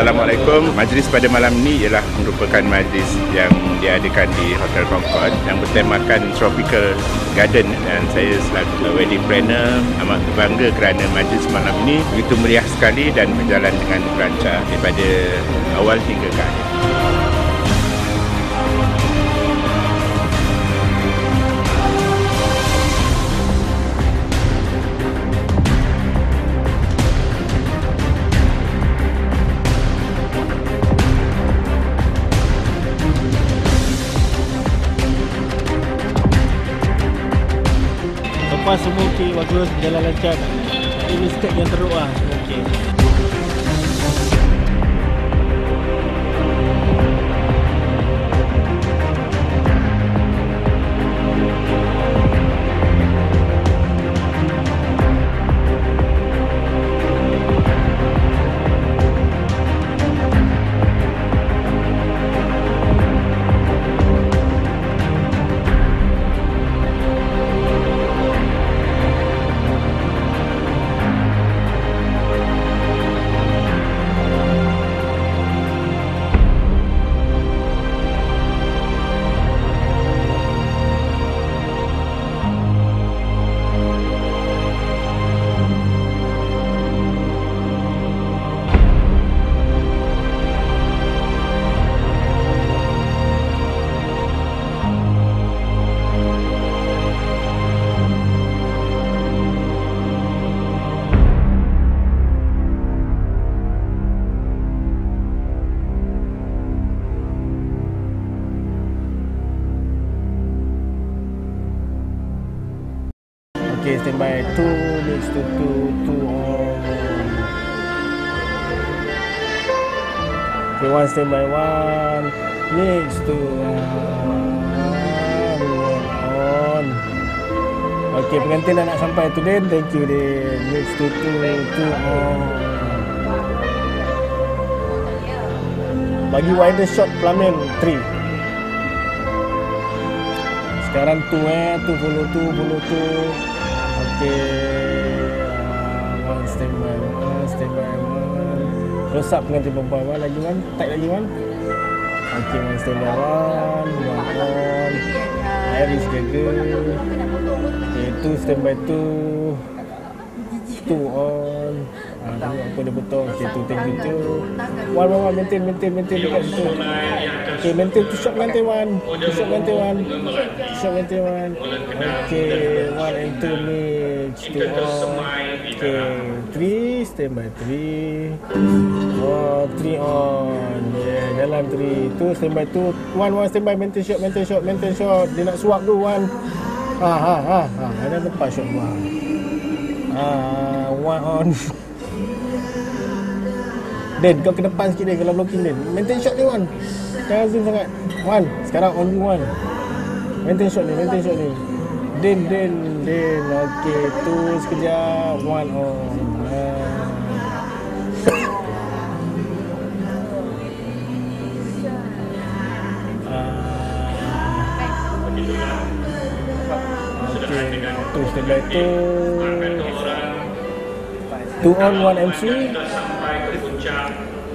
Assalamualaikum. Majlis pada malam ini ialah merupakan majlis yang diadakan di Hotel Concord yang bertemakan Tropical Garden, dan saya selaku wedding planner amat berbangga kerana majlis malam ini begitu meriah sekali dan berjalan dengan lancar daripada awal hingga ke akhir. Lepas semua okey, bagus, berjalan lancar. Ini step yang teruk lah, semua okey. Okay, standby 2 next to 2 on. Okay, 1 standby 1 next to 1 on. Okay, pengantin dah nak sampai tu Den. Thank you Den. Next to 2 on. Bagi wider shot Pelamin 3. Sekarang 2 2 follow 2. Okay, 1 standby 1. Rosak pengantin perempuan 1 lagi 1. Tight lagi 1. Okay, 1 standby 1 on. Iris jaga. Okay, 2 standby 2 on. Tengok apa dia betul. Okay, 2 thank you 1 maintain dekat situ. Okay, maintain 2 shot pengantin 1. 2 shot pengantin 1. Okay, 1 and 2 mix 2 on. Okay, 3 standby 3. Oh, 3 on. Yeah, jalan 3. 2 standby 2. 1 standby maintain shot. Dia nak suap tu 1. Ada lepas shot 1. 1 on. Den, kau ke depan sikit Den, kalau blocking Den. Maintain shot ni 1. Jangan zoom sangat. 1. Sekarang on you 1. Maintain shot ni. Den. Okey, tu sekejap. 1 on. Okey, tu standby 2 on 1 MC.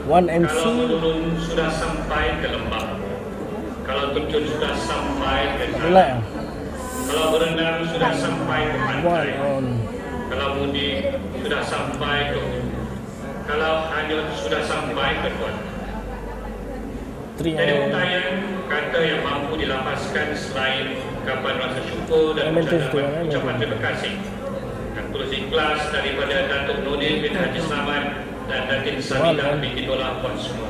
1 MC. Kalau sudah sampai ke lembah, kalau terjun sudah sampai ke jalan, kalau berenang sudah sampai ke pantai, kalau mudik sudah sampai ke hulu, kalau hanyut sudah sampai ke tuan. Ada untayan kata yang mampu dilapaskan selain ungkapan rasa syukur dan ucapan terima kasih. Tulus ikhlas daripada Datuk Nordin bin Haji Slamet dan Datin Samidah bin Idola Puan semua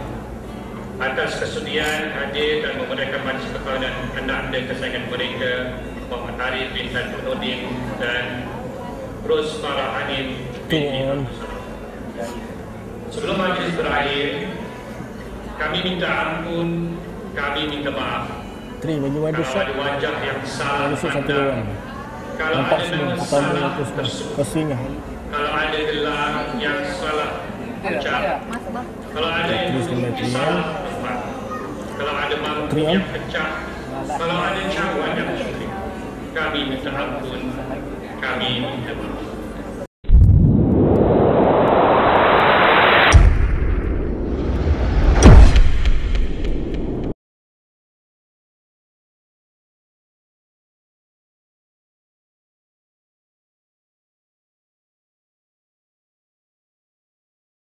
atas kesudian hadir dan memudahkan majlis kepada anak-anak kesayangan mereka Muhammad Arif bin Datuk Nordin dan Ros Farah Hanif bin Idola. Sebelum majlis berakhir, kami minta ampun, kami minta maaf kalau ada wajah yang salah pandang, kalau ada nama salah tersebut, kalau ada gelar yang salah ucap, kalau ada yang salah tempat, kalau ada mangkuk yang pecah, kalau ada cawan yang sulit, kami minta ampun, kami minta maaf.